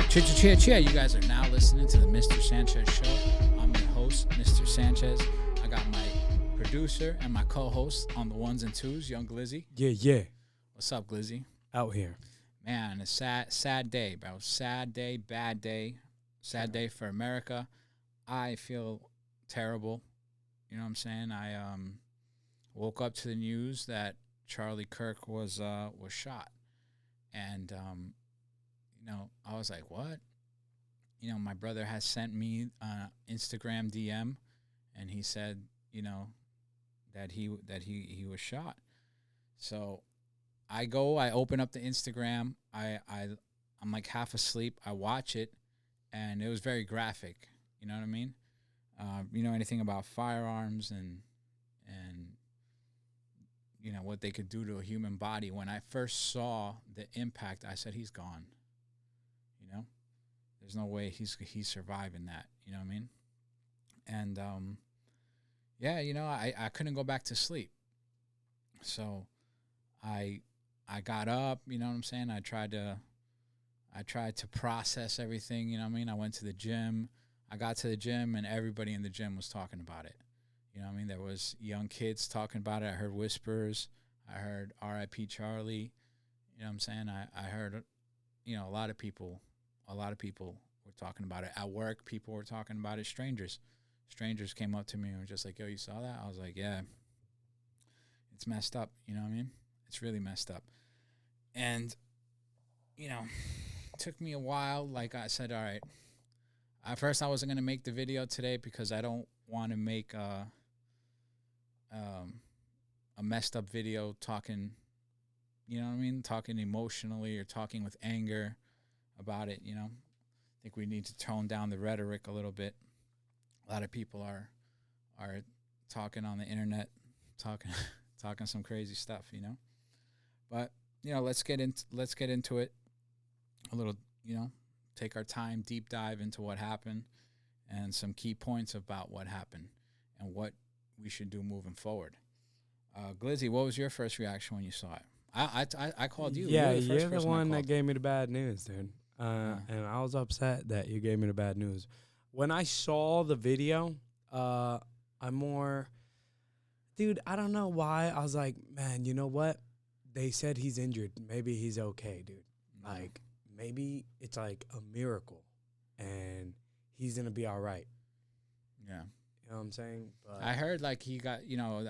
Cheer. You guys are now listening to the Mr. Sanchez Show. I'm your host, Mr. Sanchez. I got my producer and my co-host on the ones and twos, Young Glizzy. Yeah. What's up, Glizzy? Out here. Man, a sad day, bro. Sad day, bad day. Sad day for America. I feel terrible. You know what I'm saying? I woke up to the news that Charlie Kirk was shot. And I was like, what? My brother has sent me Instagram DM, and he said, that he was shot. So I open up the Instagram. I'm like half asleep. I watch it, and it was very graphic. You know what I mean? Anything about firearms and what they could do to a human body. When I first saw the impact, I said, he's gone. There's no way he's surviving that. You know what I mean? And I couldn't go back to sleep. So I got up. You know what I'm saying? I tried to process everything. You know what I mean? I went to the gym. I got to the gym, and everybody in the gym was talking about it. You know what I mean? There was young kids talking about it. I heard whispers. I heard R.I.P. Charlie. You know what I'm saying? I heard, a lot of people were talking about it. At work, people were talking about it. Strangers came up to me and were just like, yo, you saw that? I was like, yeah. It's messed up. You know what I mean? It's really messed up. And, it took me a while. Like I said, all right. At first, I wasn't going to make the video today because I don't want to make a messed up video talking, you know what I mean? Talking emotionally or talking with anger about it, I think we need to tone down the rhetoric a little bit. A lot of people are talking on the internet, talking some crazy stuff, But, let's get into it a little, take our time, deep dive into what happened and some key points about what happened and what we should do moving forward. Glizzy, what was your first reaction when you saw it? I called you. Yeah, you're the one that gave me the bad news, dude. And I was upset that you gave me the bad news. When I saw the video, I don't know why. I was like, man, you know what? They said he's injured. Maybe he's okay, dude. No. Like, maybe it's like a miracle, and he's going to be all right. Yeah. You know what I'm saying? But I heard like he got,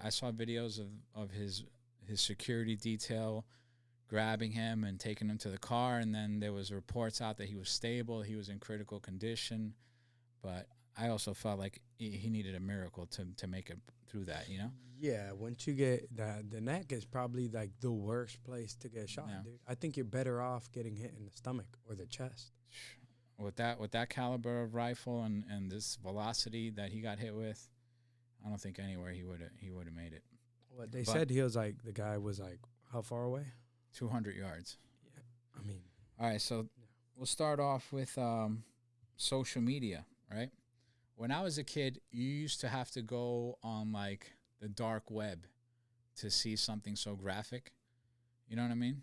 I saw videos of his security detail grabbing him and taking him to the car, and then there was reports out that he was stable, he was in critical condition, but I also felt like he needed a miracle to make it through that, Yeah, once you get the neck is probably like the worst place to get shot, dude. I think you're better off getting hit in the stomach or the chest. With that caliber of rifle and this velocity that he got hit with, I don't think anywhere he would have made it. What they said, the guy was like, how far away? 200 yards. Yeah, I mean. All right, so we'll start off with social media, right? When I was a kid, you used to have to go on like the dark web to see something so graphic. You know what I mean?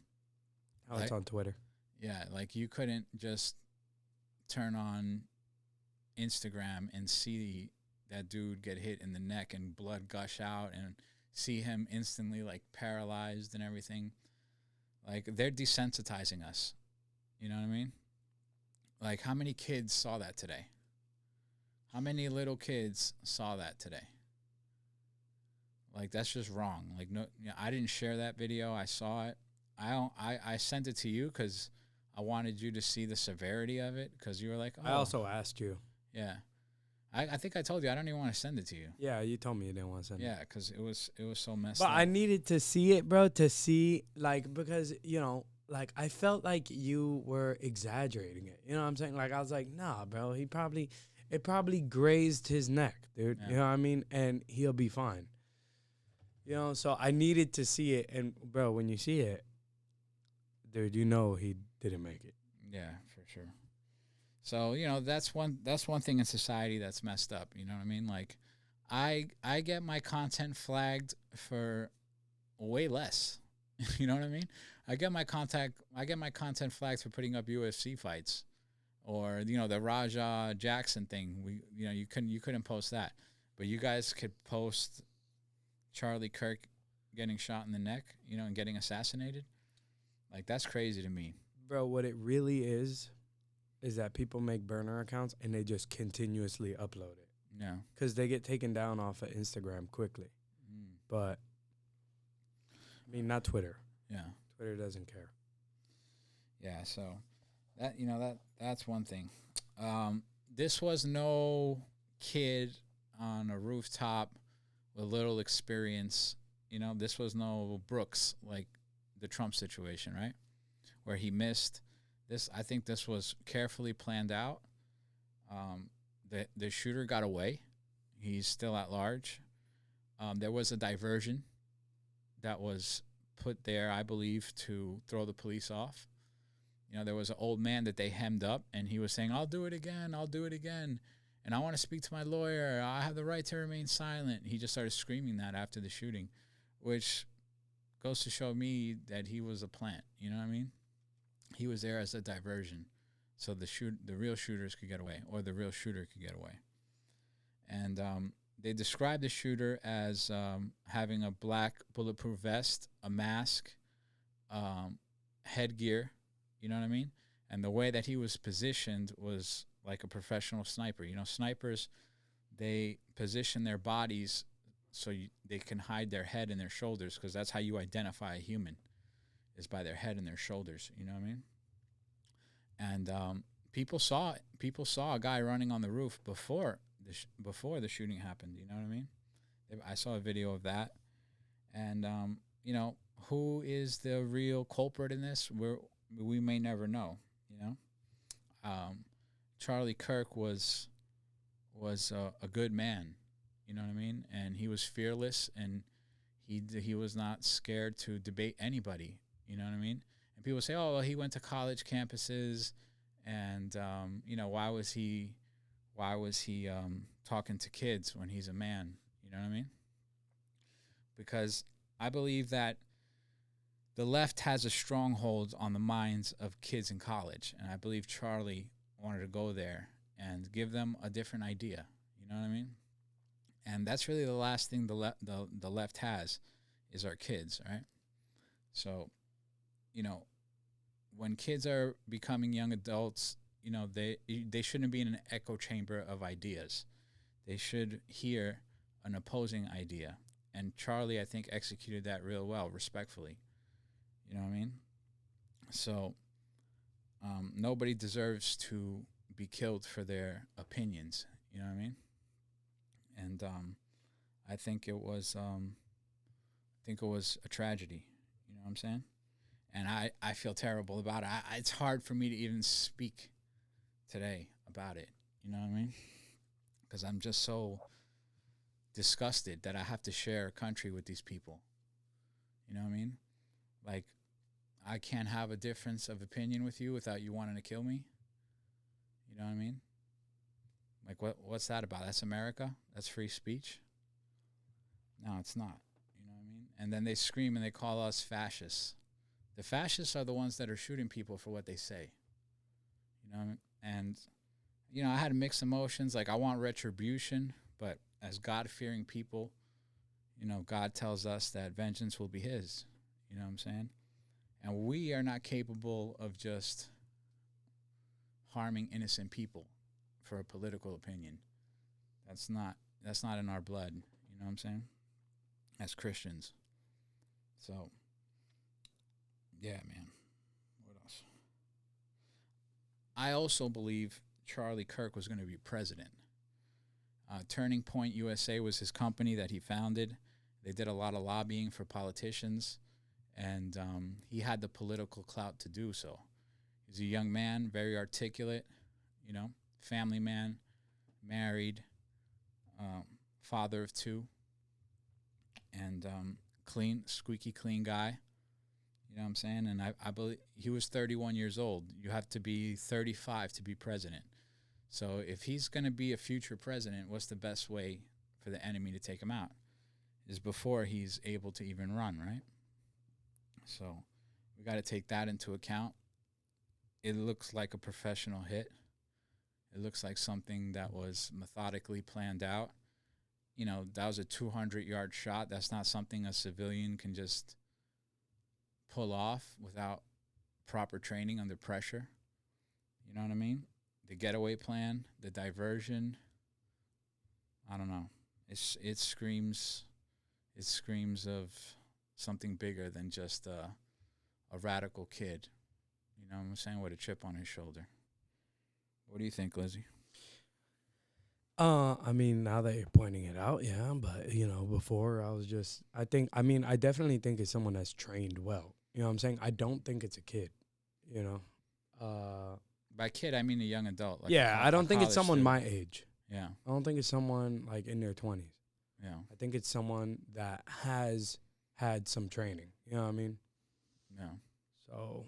Oh, it's on Twitter. Yeah, like you couldn't just turn on Instagram and see that dude get hit in the neck and blood gush out and see him instantly like paralyzed and everything. Like they're desensitizing us. You know what I mean? Like how many kids saw that today? How many little kids saw that today? Like that's just wrong. Like no, I didn't share that video. I saw it. I sent it to you because I wanted you to see the severity of it because you were like, oh. I also asked you. Yeah. I think I told you I don't even want to send it to you. Yeah, you told me you didn't want to send it. Yeah, because it was so messed up. up. But I needed to see it, bro, because, like I felt like you were exaggerating it. You know what I'm saying? Like I was like, nah, bro, it probably grazed his neck, dude. Yeah. You know what I mean? And he'll be fine. So I needed to see it. And, bro, when you see it, dude, he didn't make it. Yeah, for sure. So, that's one thing in society that's messed up. You know what I mean? Like, I get my content flagged for way less. You know what I mean? I get my content flagged for putting up UFC fights or the Raja Jackson thing. You couldn't post that, but you guys could post Charlie Kirk getting shot in the neck, and getting assassinated. Like, that's crazy to me. Bro, what it really is that people make burner accounts and they just continuously upload it. Yeah. Because they get taken down off of Instagram quickly. But, I mean, not Twitter. Yeah. Twitter doesn't care. Yeah, so that's one thing. This was no kid on a rooftop with little experience. This was no Brooks, like the Trump situation, right? Where he missed this. I think this was carefully planned out. The shooter got away. He's still at large. There was a diversion that was put there, I believe, to throw the police off. There was an old man that they hemmed up, and he was saying, I'll do it again, and I want to speak to my lawyer. I have the right to remain silent. He just started screaming that after the shooting, which goes to show me that he was a plant. You know what I mean? He was there as a diversion, so the real shooters could get away, or the real shooter could get away. And they described the shooter as having a black bulletproof vest, a mask, headgear. You know what I mean? And the way that he was positioned was like a professional sniper. Snipers, they position their bodies so they can hide their head and their shoulders, because that's how you identify a human, is by their head and their shoulders. You know what I mean? And people saw it. People saw a guy running on the roof before the shooting happened. You know what I mean? I saw a video of that. And who is the real culprit in this? We may never know. Charlie Kirk was a good man. You know what I mean? And he was fearless, and he was not scared to debate anybody. You know what I mean? And people say, oh, well, he went to college campuses, and why was he talking to kids when he's a man? You know what I mean? Because I believe that the left has a stronghold on the minds of kids in college, and I believe Charlie wanted to go there and give them a different idea. You know what I mean? And that's really the last thing the left has, is our kids, right? So, when kids are becoming young adults, they shouldn't be in an echo chamber of ideas. They should hear an opposing idea. And Charlie, I think, executed that real well, respectfully. You know what I mean? So nobody deserves to be killed for their opinions. You know what I mean? And I think it was a tragedy. You know what I'm saying? And I feel terrible about it. It's hard for me to even speak today about it. You know what I mean? Because I'm just so disgusted that I have to share a country with these people. You know what I mean? Like, I can't have a difference of opinion with you without you wanting to kill me. You know what I mean? Like, what's that about? That's America? That's free speech? No, it's not. You know what I mean? And then they scream and they call us fascists. The fascists are the ones that are shooting people for what they say. You know what I mean? And, I had mixed emotions. Like, I want retribution, but as God-fearing people, God tells us that vengeance will be his. You know what I'm saying? And we are not capable of just harming innocent people for a political opinion. That's not in our blood. You know what I'm saying? As Christians. So, yeah, man. What else? I also believe Charlie Kirk was going to be president. Turning Point USA was his company that he founded. They did a lot of lobbying for politicians, and he had the political clout to do so. He's a young man, very articulate, family man, married, father of two, and clean, squeaky clean guy. You know what I'm saying? And I believe he was 31 years old. You have to be 35 to be president. So if he's going to be a future president, what's the best way for the enemy to take him out? Is before he's able to even run, right? So we got to take that into account. It looks like a professional hit. It looks like something that was methodically planned out. You know, that was a 200-yard shot. That's not something a civilian can just pull off without proper training under pressure. You know what I mean? The getaway plan, the diversion. I don't know. It screams of something bigger than just a radical kid. You know what I'm saying? With a chip on his shoulder. What do you think, Lizzie? I mean, now that you're pointing it out, yeah, but before I definitely think it's someone that's trained well. You know what I'm saying? I don't think it's a kid, By kid, I mean a young adult. Like yeah, I don't think it's someone student. my age. Yeah. I don't think it's someone like in their 20s. Yeah. I think it's someone that has had some training. You know what I mean? Yeah. So,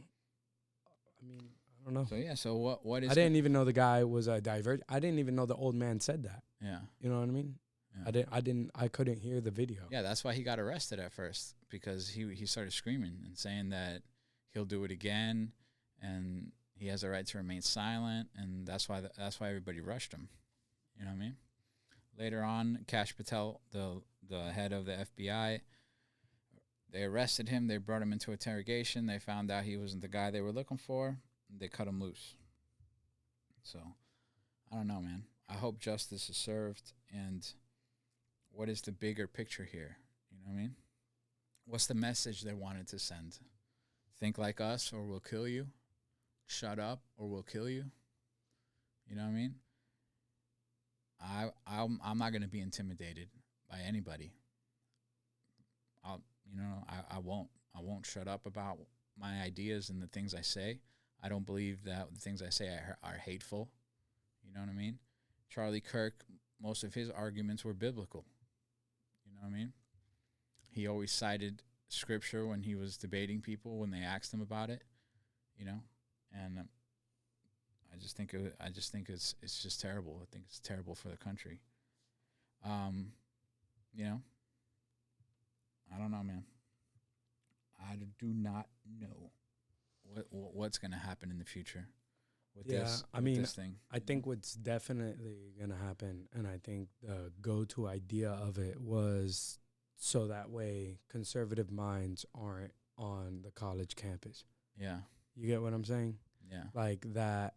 I mean, I don't know. So yeah. So what is? I didn't even know the guy was a divergent. I didn't even know the old man said that. Yeah. You know what I mean? Yeah. I couldn't hear the video. Yeah, that's why he got arrested at first, because he started screaming and saying that he'll do it again, and he has a right to remain silent, and that's why everybody rushed him. You know what I mean? Later on, Kash Patel, the head of the FBI, they arrested him. They brought him into interrogation. They found out he wasn't the guy they were looking for. They cut him loose. So, I don't know, man. I hope justice is served. And what is the bigger picture here? You know what I mean? What's the message they wanted to send? Think like us or we'll kill you. Shut up or we'll kill you. You know what I mean? I'm not going to be intimidated by anybody. I won't shut up about my ideas and the things I say. I don't believe that the things I say are hateful. You know what I mean? Charlie Kirk, most of his arguments were biblical. You know what I mean? He always cited scripture when he was debating people when they asked him about it. You know, and I just think it's just terrible. I think it's terrible for the country. You know, I don't know, man. I do not know what's going to happen in the future with this. This thing. I think what's definitely going to happen, and I think the go-to idea of it was so that way conservative minds aren't on the college campus. Yeah. You get what I'm saying? Yeah. Like that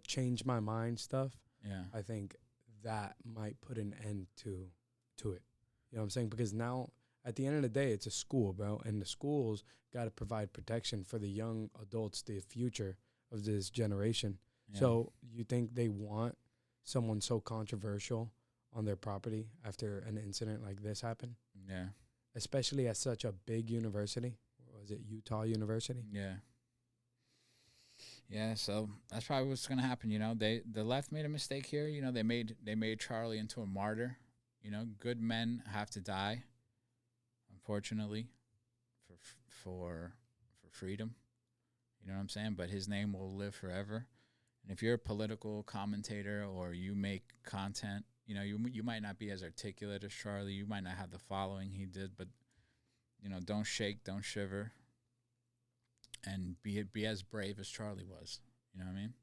change my mind stuff. Yeah. I think that might put an end to it. You know what I'm saying? Because now, at the end of the day, it's a school, bro. And the schools got to provide protection for the young adults, the future of this generation. Yeah. So you think they want someone so controversial on their property after an incident like this happened? Yeah. Especially at such a big university. Was it Utah University? Yeah. Yeah, so that's probably what's going to happen. You know, the left made a mistake here. You know, they made Charlie into a martyr. You know, good men have to die, unfortunately, for freedom. You know what I'm saying? But his name will live forever. And if you're a political commentator or you make content, you know, you might not be as articulate as Charlie. You might not have the following he did, but, you know, don't shake, don't shiver. And be as brave as Charlie was. You know what I mean?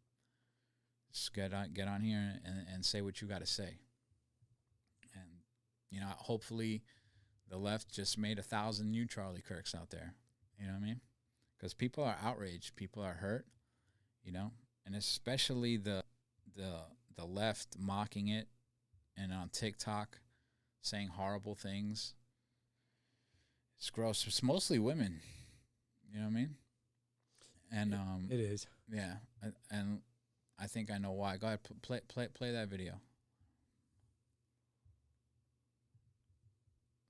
Just get on here and say what you got to say. And, you know, hopefully the left just made 1,000 new Charlie Kirks out there. You know what I mean? Because people are outraged. People are hurt, you know? And especially the left mocking it and on TikTok saying horrible things. It's gross. It's mostly women. You know what I mean? And it is. Yeah, and I think I know why. Go ahead, play that video,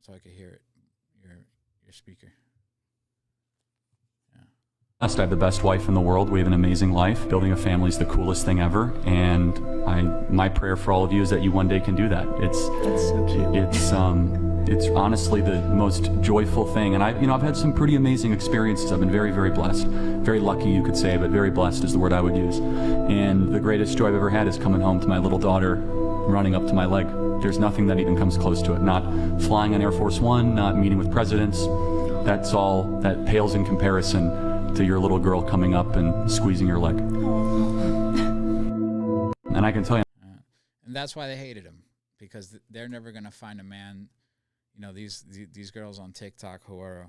so I could hear it. Your speaker. Yeah. I have the best wife in the world. We have an amazing life. Building a family is the coolest thing ever, and my prayer for all of you is that you one day can do that. That's so cute. It's honestly the most joyful thing, and I've had some pretty amazing experiences. I've been very, very blessed, very lucky, you could say, but very blessed is the word I would use. And the greatest joy I've ever had is coming home to my little daughter running up to my leg. There's nothing that even comes close to it. Not flying on Air Force One, not meeting with presidents. That's all that pales in comparison to your little girl coming up and squeezing your leg. And I can tell you, and that's why they hated him, because they're never going to find a man. You know, these girls on TikTok who are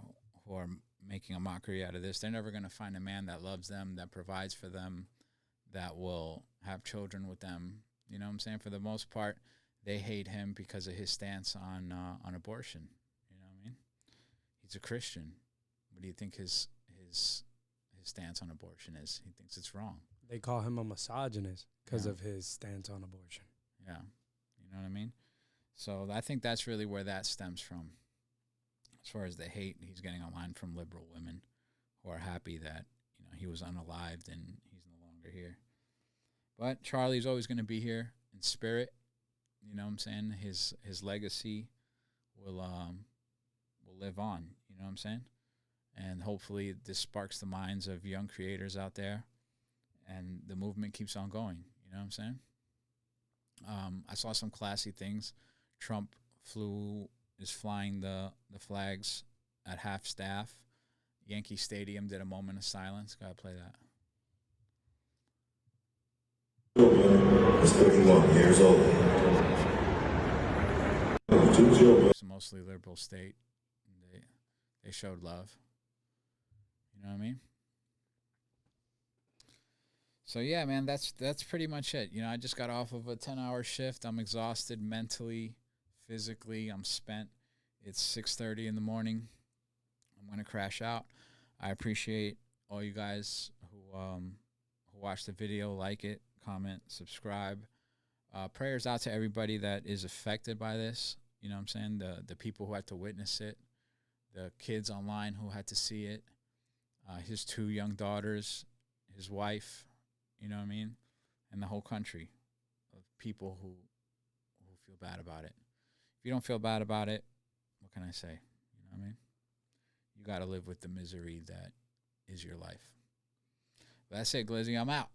making a mockery out of this, they're never going to find a man that loves them, that provides for them, that will have children with them. You know what I'm saying? For the most part, they hate him because of his stance on abortion. You know what I mean? He's a Christian. What do you think his stance on abortion is? He thinks it's wrong. They call him a misogynist because of his stance on abortion. Yeah. You know what I mean? So I think that's really where that stems from. As far as the hate he's getting online from liberal women who are happy that, you know, he was unalived and he's no longer here. But Charlie's always going to be here in spirit. You know what I'm saying? His legacy will live on. You know what I'm saying? And hopefully this sparks the minds of young creators out there, and the movement keeps on going. You know what I'm saying? I saw some classy things. Trump is flying the flags at half staff. Yankee Stadium did a moment of silence. Gotta play that. He's 31 years old. It's a mostly liberal state. They showed love. You know what I mean? So yeah, man, that's pretty much it. You know, I just got off of a 10-hour shift. I'm exhausted mentally, physically. I'm spent. It's 6:30 in the morning. I'm gonna crash out. I appreciate all you guys who watch the video, like it, comment, subscribe. Prayers out to everybody that is affected by this. You know what I'm saying? The people who had to witness it, the kids online who had to see it, his 2 young daughters, his wife, you know what I mean? And the whole country of people who feel bad about it. If you don't feel bad about it, what can I say? You know what I mean? You got to live with the misery that is your life. But that's it, Glizzy. I'm out.